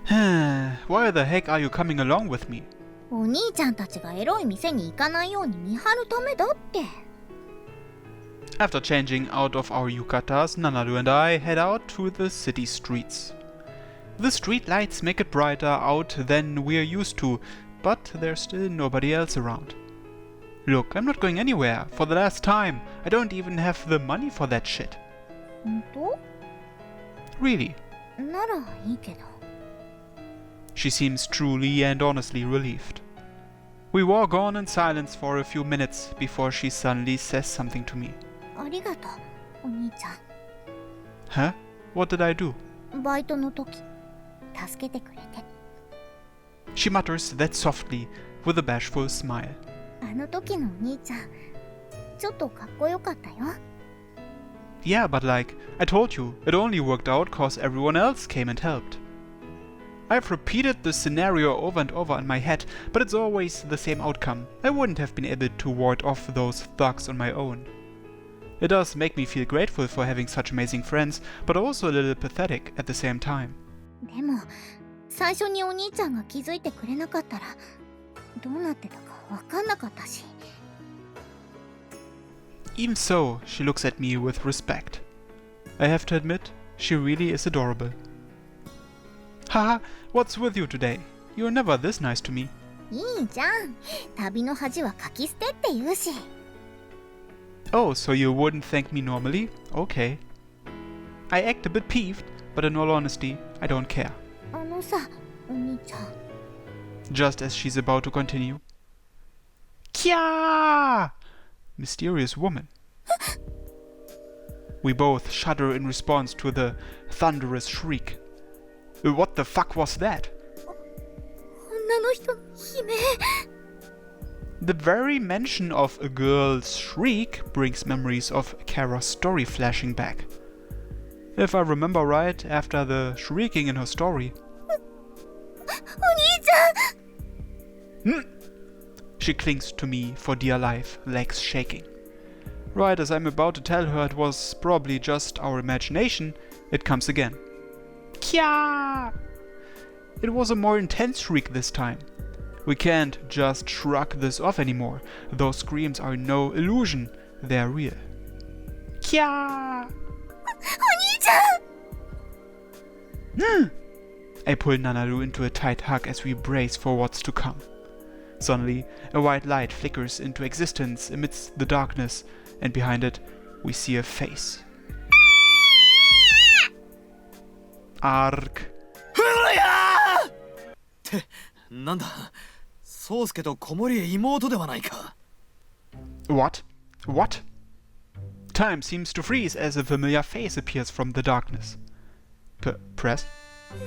Why the heck are you coming along with me? お兄ちゃんたちがエロい店に行かないように見張るためだって。After changing out of our yukatas, Nanaru and I head out to the city streets. The street lights make it brighter out than we're used to, but there's still nobody else around. Look, I'm not going anywhere. For the last time, I don't even have the money for that shit. 本当? Really? ならいいけど。She seems truly and honestly relieved. We walk on in silence for a few minutes before she suddenly says something to me. ありがとう、お兄ちゃん。Huh? What did I do? バイトの時、助けてくれて。She mutters that softly, with a bashful smile. あの時のお兄ちゃん、ちょっとかっこよかったよ。Yeah, but like, I told you, it only worked out cause everyone else came and helped. I've repeated this scenario over and over in my head, but it's always the same outcome. I wouldn't have been able to ward off those thugs on my own. It does make me feel grateful for having such amazing friends, but also a little pathetic at the same time. でも、最初にお兄ちゃんが気づいてくれなかったら、どうなってたかわかんなかったし。Even so, she looks at me with respect. I have to admit, she really is adorable. Haha, what's with you today? You're never this nice to me. いいじゃん。旅の恥はかき捨てって言うし。Oh, so you wouldn't thank me normally? Okay. I act a bit peeved, but in all honesty, I don't care. あのさ、お兄ちゃん。Just as she's about to continue. Kya! Mysterious woman. We both shudder in response to the thunderous shriek. What the fuck was that? 女の人の悲鳴。The very mention of a girl's shriek brings memories of Kara's story flashing back. If I remember right, after the shrieking in her story. お兄ちゃん! She clings to me for dear life, legs shaking. Right as I'm about to tell her it was probably just our imagination, it comes again. Kya! It was a more intense shriek this time. We can't just shrug this off anymore. Those screams are no illusion, they're real. Kya! お兄ちゃん! I pull Nanaru into a tight hug as we brace for what's to come. Suddenly, a white light flickers into existence amidst the darkness, and behind it, we see a face. Ark. なんだ、宗介と子守妹ではないか。What? What? Time seems to freeze as a familiar face appears from the darkness. Press? なんで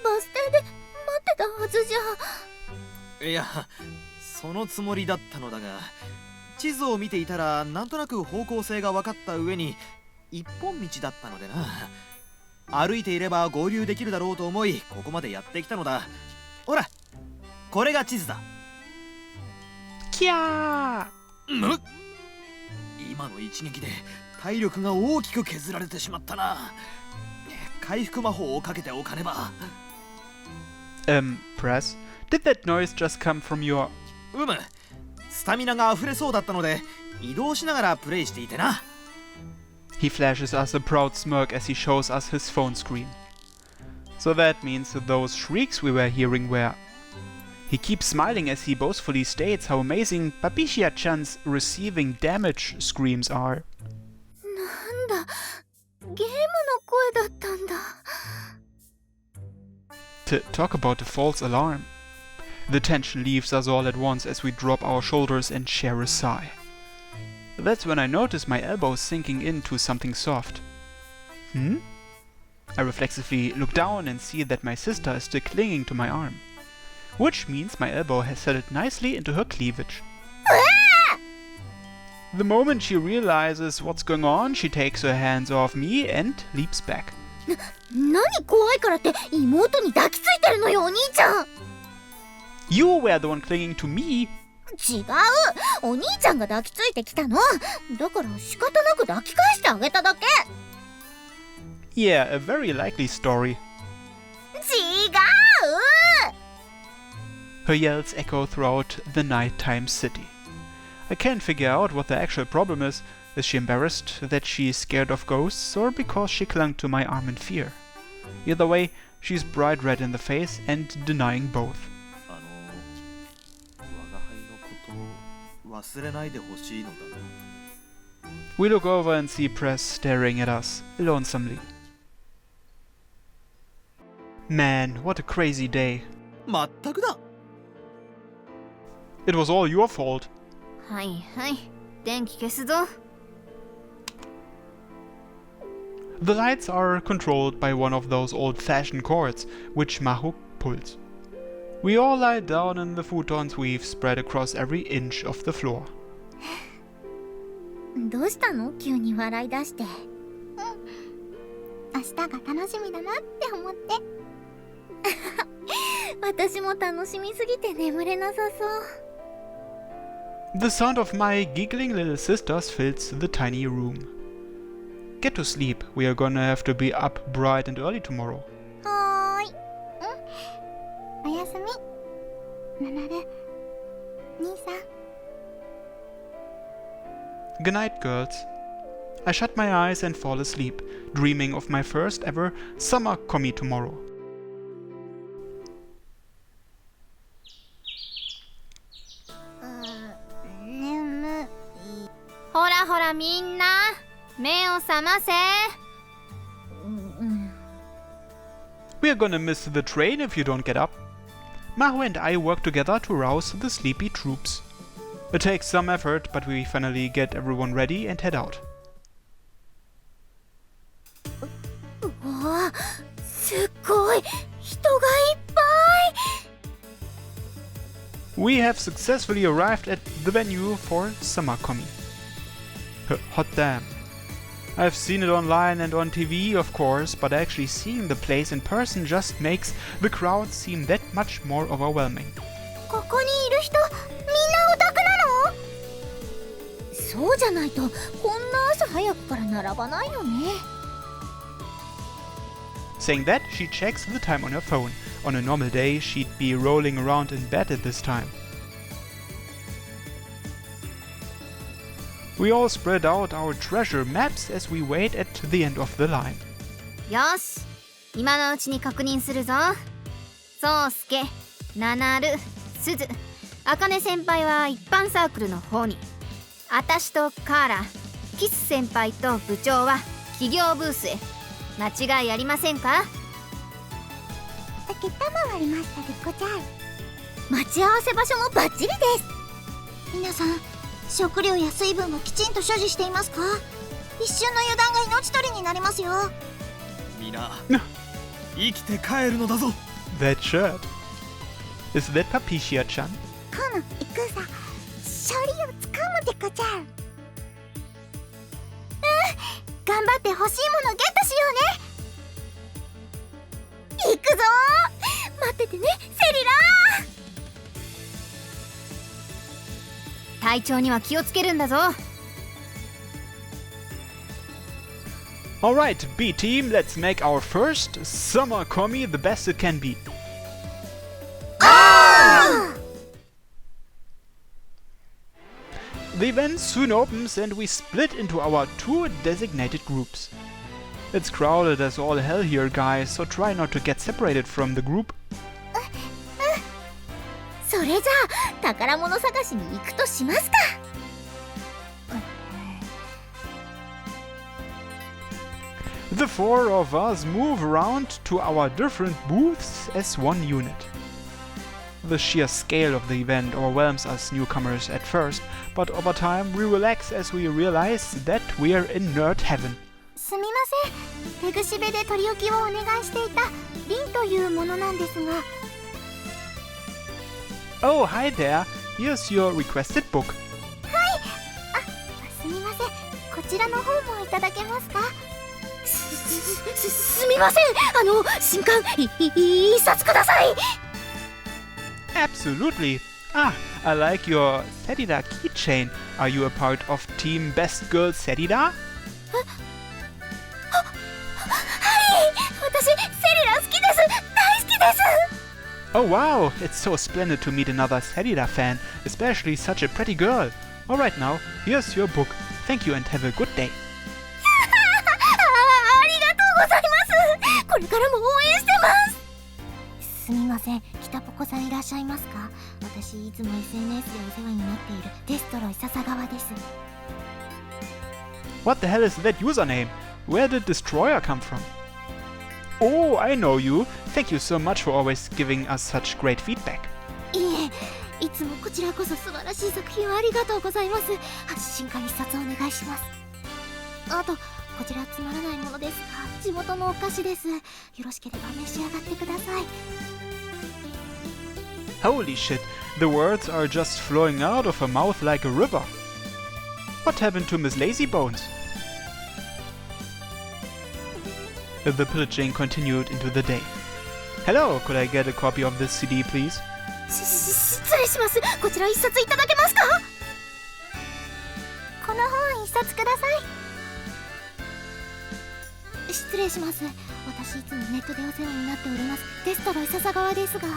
バス停で待ってたはずじゃ。いや、そのつもりだったのだが、地図を見ていたらなんとなく方向性が分かった上に一本道だったのでな。歩いていれば合流できるだろうと思い、ここまでやってきたのだ。ほら、これが地図だ。キャー！今の一撃で体力が大きく削られてしまったな。回復魔法をかけておかねば。Press? Did that noise just come from your... スタミナが溢れそうだったので移動しながらプレイしていてな。He flashes us a proud smirk as he shows us his phone screen. So that means that those shrieks we were hearing were... He keeps smiling as he boastfully states how amazing Papicia-chan's receiving damage screams are. なんだ、ゲームの声だったんだ。To talk about a false alarm. The tension leaves us all at once as we drop our shoulders and share a sigh. That's when I notice my elbow sinking into something soft. I reflexively look down and see that my sister is still clinging to my arm. Which means my elbow has settled nicely into her cleavage. The moment she realizes what's going on, she takes her hands off me and leaps back. 何怖いからって妹に抱きついてるのよ、お兄ちゃん。You were the one clinging to me. 違う、お兄ちゃんが抱きついてきたの。だから仕方なく抱き返してあげただけ。Yeah, a very likely story. Her yells echo throughout the nighttime city. I can't figure out what the actual problem is. Is she embarrassed that she's scared of ghosts, or because she clung to my arm in fear? Either way, she's bright red in the face and denying both. 我が輩のことを忘れないでほしいのだな。 We look over and see Press staring at us, lonesomely. Man, what a crazy day. まったくだ。 It was all your fault. はいはい、電気消すぞ。 The lights are controlled by one of those old-fashioned cords, which Mahu pulls. We all lie down in the futons we've spread across every inch of the floor. どうしたの？急に笑い出して。明日が楽しみだなって思って。私も楽しみすぎて眠れなさそう。 The sound of my giggling little sisters fills the tiny room. Get to sleep, we are gonna have to be up bright and early tomorrow. はーい。おやすみ。ナナル。兄さん。 Good night, girls. I shut my eyes and fall asleep, dreaming of my first ever summer Comey tomorrow. 眠い。ほらほらみんな、目を覚ませ。We are gonna miss the train if you don't get up. Mahu and I work together to rouse the sleepy troops. It takes some effort, but we finally get everyone ready and head out. うわ、すっごい人がいっぱい。 We have successfully arrived at the venue for Summer Comey. Hot damn. I've seen it online and on TV, of course, but actually seeing the place in person just makes the crowd seem that much more overwhelming. ここにいる人、みんなオタクなの？そうじゃないとこんな朝早くから並ばないよね。 Saying that, she checks the time on her phone. On a normal day, she'd be rolling around in bed at this time. We all spread out our treasure maps as we wait at the end of the line. よし、今のうちに確認するぞ。そうすけ、ナナル、スズ、アカネ先輩は一般サークルの方に。あたしとカーラ、キス先輩と部長は企業ブースへ。間違いありませんか？承りましたリコちゃん。待ち合わせ場所もバッチリです。皆さん、食料や水分はきちんと所持していますか？一瞬の油断が命取りになりますよ。みんな生きて帰るのだぞ。 That shirt. Is that Papicia-chan? この行くさ、勝利をつかむでこちゃん。頑張って欲しいものゲットしようね。行くぞー。待っててね、セリラー。体調には気をつけるんだぞ。 Alright, B team, let's make our first Summer Comey the best it can be. The event soon opens and we split into our two designated groups. It's crowded as all hell here, guys, so try not to get separated from the group. それじゃあ宝物探しに行くとしますか。The four of us move around to our different booths as one unit. The sheer scale of the event overwhelms us newcomers at first, but over time we relax as we realize that we're in nerd heaven. すみません、ペグシベで取り置きをお願いしていたリンというものなんですが。 Oh, hi there. Here's your requested book. はい。すみません、こちらの方もいただけますか。すみません、新刊一冊ください。 Absolutely. Ah, I like your Sedida keychain. Are you a part of Team Best Girl Sedida? はい、私セリラ好きです。大好きです。Oh wow, it's so splendid to meet another Sarita fan, especially such a pretty girl. Alright now, here's your book. Thank you and have a good day. ありがとうございます。これからも応援してます。すみません、北ポコさんいらっしゃいますか？私いつも SNS でお世話になっているデストロイ笹川です。What the hell is that username? Where did Destroyer come from? Oh, I know you. Thank you so much for always giving us such great feedback. いいえ、いつもこちらこそ素晴らしい作品をありがとうございます。発信家一冊お願いします。あと、こちらつまらないものですが、地元のお菓子です。よろしければ召し上がってください。Holy shit, the words are just flowing out of her mouth like a river. What happened to Miss Lazybones? The pillaging continued into the day. Hello, could I get a copy of this CD, please? 失礼します。こちら一冊いただけますか？この本一冊ください。失礼します。私いつもネットでお世話になっております。デストロイ笹川ですが。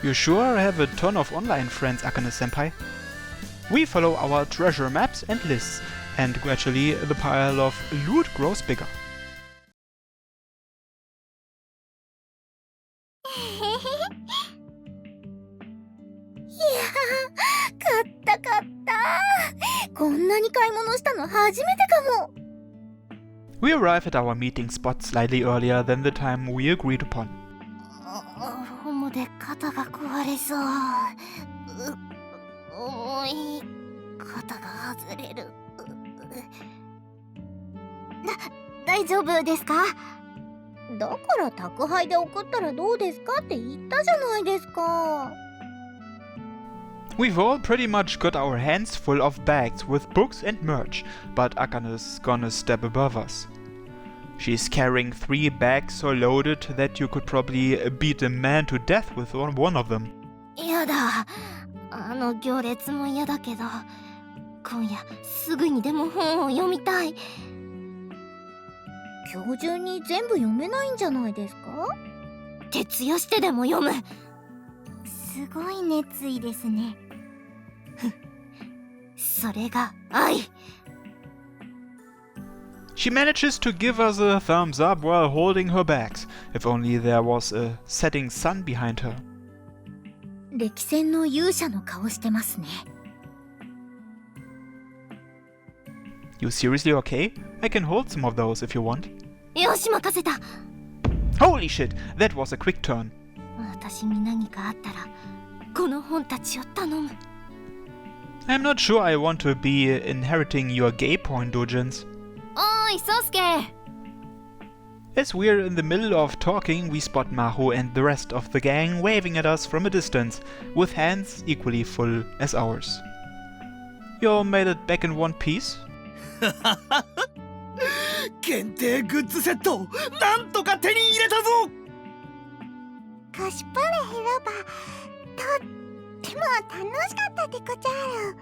You sure have a ton of online friends, Akane-senpai. We follow our treasure maps and lists, and gradually the pile of loot grows bigger. 買った買った。こんなに買い物したの初めてかも。We arrive at our meeting spot slightly earlier than the time we agreed upon. ホモで肩が壊れそう。重い。肩が外れる。大丈夫ですか？だから宅配で送ったらどうですかって言ったじゃないですか。We've all pretty much got our hands full of bags with books and merch, but Akane's gonna step above us. She's carrying 3 bags so loaded that you could probably beat a man to death with one of them. やだ。行列も嫌だけど、今夜すぐにでも本を読みたい。今日中に全部読めないんじゃないですか？徹夜してでも読む。すごい熱意ですね。それが愛。She manages to give us a thumbs up while holding her bags. If only there was a setting sun behind her. 歴戦の勇者の顔してますね。You seriously okay? I can hold some of those if you want. よし、任せた。Holy shit, that was a quick turn. 私に何かあったら、この本たちを頼む。I'm not sure I want to be inheriting your gay porn dojins. おーい、ソウスケ。As we're in the middle of talking, we spot Maho and the rest of the gang waving at us from a distance, with hands equally full as ours. You all made it back in one piece? 限定グッズセットなんとか手に入れたぞ。コスプレ広場、とっても楽しかったでござる。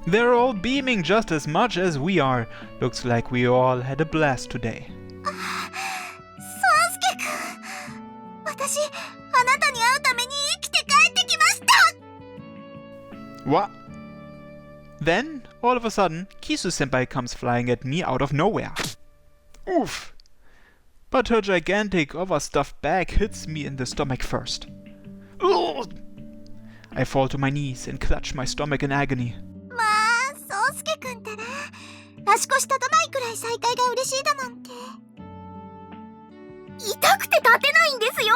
They're all beaming just as much as we are. Looks like we all had a blast today. ソウスケくん、私、あなたに会うために生きて帰ってきました。 What? Then, all of a sudden, Kisu-senpai comes flying at me out of nowhere. Oof! But her gigantic, overstuffed bag hits me in the stomach first. Ugh! I fall to my knees and clutch my stomach in agony. まあ、ソウスケくんったら、足腰立たないくらい再会が嬉しいだなんて。痛くて立てないんですよ。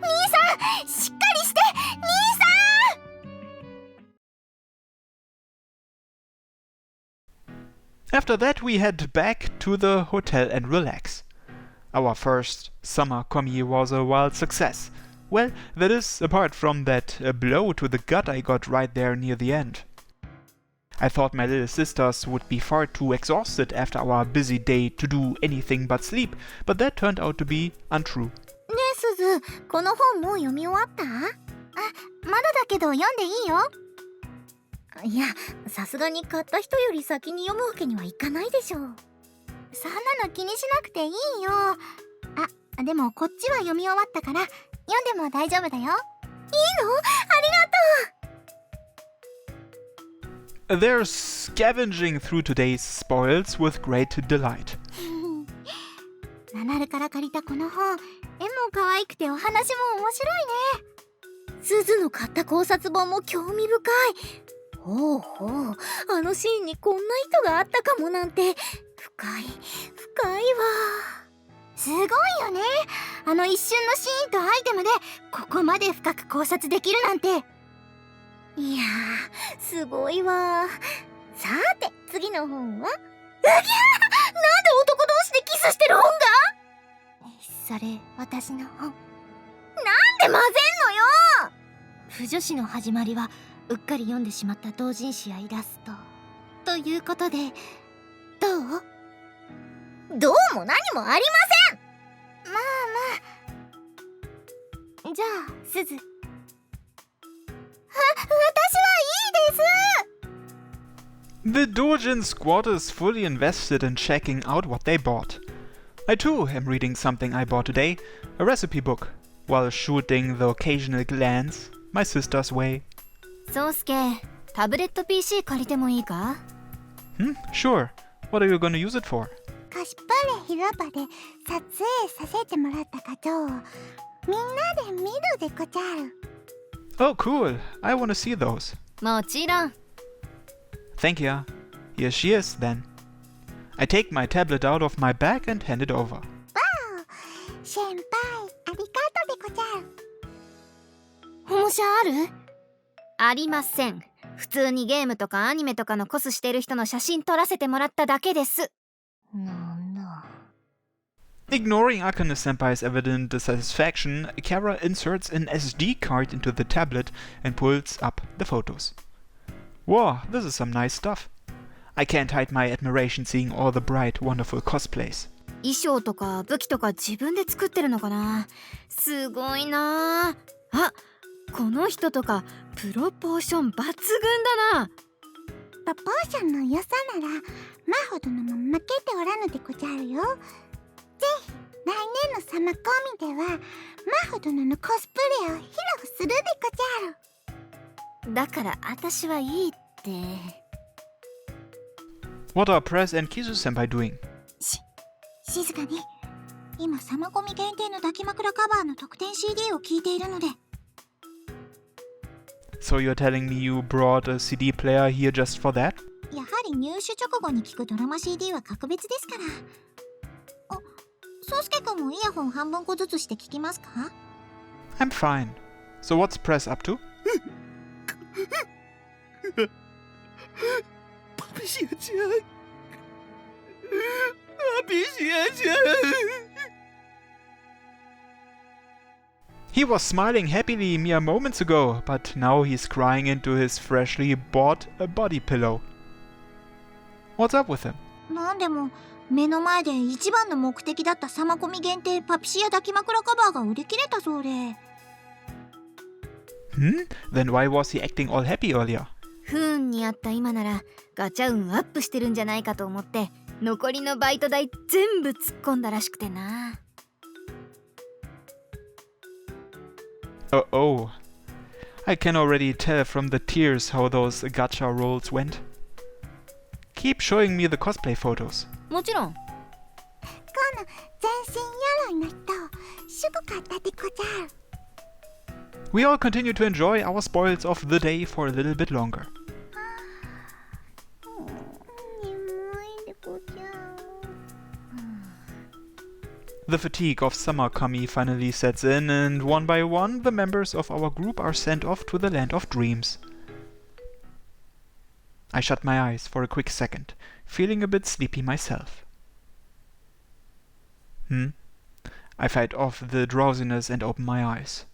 兄さん、しっかりして、兄さん。After that, we head back to the hotel and relax. Our first summer Comey was a wild success. Well, that is, apart from that blow to the gut I got right there near the end. I thought my little sisters would be far too exhausted after our busy day to do anything but sleep, but that turned out to be untrue. ねえ、すず、この本もう読み終わった？あ、まだだけど読んでいいよ。いや、さすがに買った人より先に読むわけにはいかないでしょう。そんなの気にしなくていいよ。あ、でもこっちは読み終わったから読んでも大丈夫だよ。いいの？ありがとう。 They're scavenging through today's spoils with great delight. ナナルから借りたこの本、絵も可愛くてお話も面白いね。スズの買った考察本も興味深い。ほうほう、あのシーンにこんな意図があったかもなんて深いわ。すごいよね、あの一瞬のシーンとアイテムでここまで深く考察できるなんて。いやー、すごいわ。さーて次の本は、うぎゃー、なんで男同士でキスしてる本が？それ私の本。なんで混ぜんのよ。腐女子の始まりはうっかり読んでしまった同人誌やイラストということで、どうも何もありません。まあじゃあすず、私はいいです。 The Dojin squad is fully invested in checking out what they bought. I too am reading something I bought today, a recipe book, while shooting the occasional glance my sister's way. 宗介、タブレット PC 借りてもいいか？ Sure. What are you gonna use it for? コスプレ広場で撮影させてもらった画像をみんなで見るでござる。 Oh, cool. I wanna see those. もちろん。 Thank ya. Here she is, then. I take my tablet out of my bag and hand it over. 先輩、ありがとうでござる。本社ある？ありません。普通にゲームとかアニメとかのコスしてる人の写真撮らせてもらっただけです。なんだ。 Ignoring Akane-senpai's evident dissatisfaction, Kara inserts an SD card into the tablet and pulls up the photos. Wow, this is some nice stuff. I can't hide my admiration seeing all the bright, wonderful cosplays. 衣装とか武器とか自分で作ってるのかな。すごいなあ。この人とかプロポーション抜群だな。プロポーションの良さならマホ殿も負けておらぬでござるよ。ぜひ来年のサマコミではマホ殿のコスプレを披露するでござる。だから私はいいって。 What are Press and Kizu-senpai doing? 静かに。今サマコミ限定の抱き枕カバーの特典 CD を聴いているので。 So you're telling me you brought a CD player here just for that? やはり入手直後に聴くドラマ CD は格別ですから。あ、宗介くんもイヤホン半分個ずつして聴きますか？ I'm fine. So what's Press up to? パシアちゃん、パシアちゃん。 He was smiling happily mere moments ago, but now he's crying into his freshly bought body pillow. What's up with him? なんでも目の前で一番の目的だったサマコミ限定パピシア抱き枕カバーが売り切れたそうで。Then why was he acting all happy earlier? 不運にあった今ならガチャ運アップしてるんじゃないかと思って残りのバイト代全部突っ込んだらしくてな。Oh. I can already tell from the tears how those gacha rolls went. Keep showing me the cosplay photos. もちろん。この全身鎧の人すぐ買ったでござる。 We all continue to enjoy our spoils of the day for a little bit longer. The fatigue of summer kami finally sets in, and one by one the members of our group are sent off to the land of dreams. I shut my eyes for a quick second, feeling a bit sleepy myself. I fight off the drowsiness and open my eyes.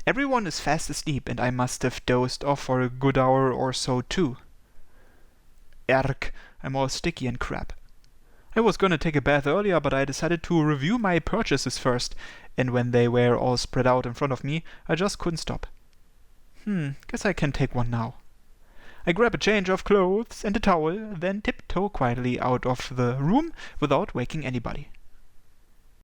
Everyone is fast asleep, and I must have dozed off for a good hour or so too. Erk, I'm all sticky and crap. I was gonna take a bath earlier, but I decided to review my purchases first, and when they were all spread out in front of me, I just couldn't stop. Guess I can take one now. I grab a change of clothes and a towel, then tiptoe quietly out of the room without waking anybody.